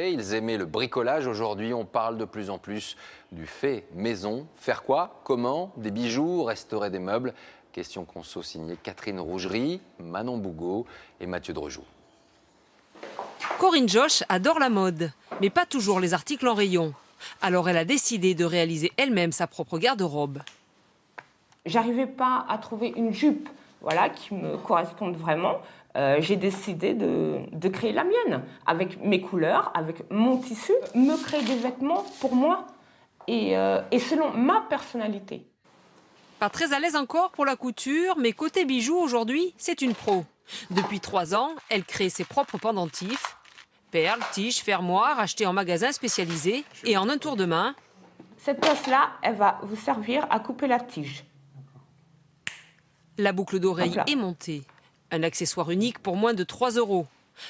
Ils aimaient le bricolage. Aujourd'hui, on parle de plus en plus du fait maison. Faire quoi? Comment? Des bijoux? Restaurer des meubles? Question conso signée Catherine Rougerie, Manon Bougot et Mathieu Drejoux. Corinne Josh adore la mode, mais pas toujours les articles en rayon. Alors elle a décidé de réaliser elle-même sa propre garde-robe. J'arrivais pas à trouver une jupe qui me corresponde vraiment. J'ai décidé de créer la mienne, avec mes couleurs, avec mon tissu, me créer des vêtements pour moi et selon ma personnalité. Pas très à l'aise encore pour la couture, mais côté bijoux aujourd'hui, c'est une pro. Depuis 3 ans, elle crée ses propres pendentifs. Perles, tiges, fermoirs achetés en magasin spécialisé et en un tour de main. Cette pièce-là, elle va vous servir à couper la tige. La boucle d'oreille est montée. Un accessoire unique pour moins de 3 €.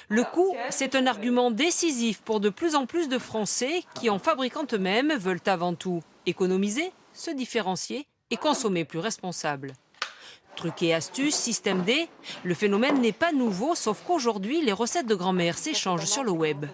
Le coût, c'est un argument décisif pour de plus en plus de Français qui, en fabriquant eux-mêmes, veulent avant tout économiser, se différencier et consommer plus responsable. Trucs et astuces, système D, le phénomène n'est pas nouveau, sauf qu'aujourd'hui, les recettes de grand-mère s'échangent sur le web.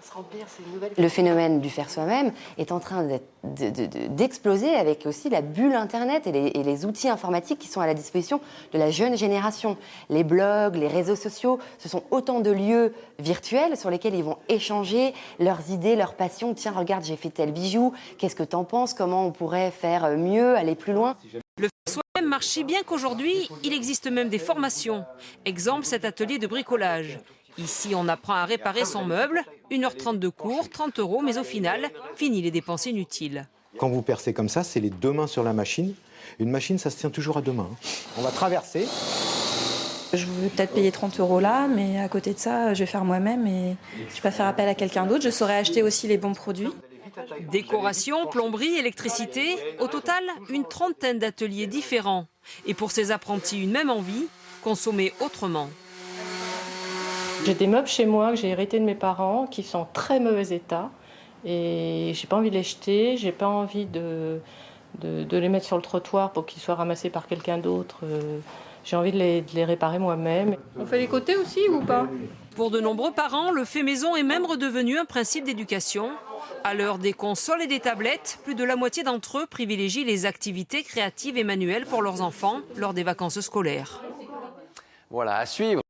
Le phénomène du faire soi-même est en train d'exploser avec aussi la bulle Internet et les outils informatiques qui sont à la disposition de la jeune génération. Les blogs, les réseaux sociaux, ce sont autant de lieux virtuels sur lesquels ils vont échanger leurs idées, leurs passions. Tiens, regarde, j'ai fait tel bijou, qu'est-ce que t'en penses? Comment on pourrait faire mieux, aller plus loin? Le soi-même marche si bien qu'aujourd'hui, il existe même des formations. Exemple, cet atelier de bricolage. Ici, on apprend à réparer son meuble, 1h30 de cours, 30 €, mais au final, fini les dépenses inutiles. Quand vous percez comme ça, c'est les 2 mains sur la machine. Une machine, ça se tient toujours à 2 mains. On va traverser. Je vais peut-être payer 30 € là, mais à côté de ça, je vais faire moi-même et je vais pas faire appel à quelqu'un d'autre. Je saurai acheter aussi les bons produits. Décoration, plomberie, électricité, au total, une 30aine d'ateliers différents. Et pour ces apprentis, une même envie, consommer autrement. J'ai des meubles chez moi que j'ai hérités de mes parents qui sont en très mauvais état. Et j'ai pas envie de les jeter, j'ai pas envie de les mettre sur le trottoir pour qu'ils soient ramassés par quelqu'un d'autre. J'ai envie de les réparer moi-même. On fait les côtés aussi ou pas? Pour de nombreux parents, le fait maison est même redevenu un principe d'éducation. À l'heure des consoles et des tablettes, plus de la moitié d'entre eux privilégient les activités créatives et manuelles pour leurs enfants lors des vacances scolaires. Voilà, à suivre.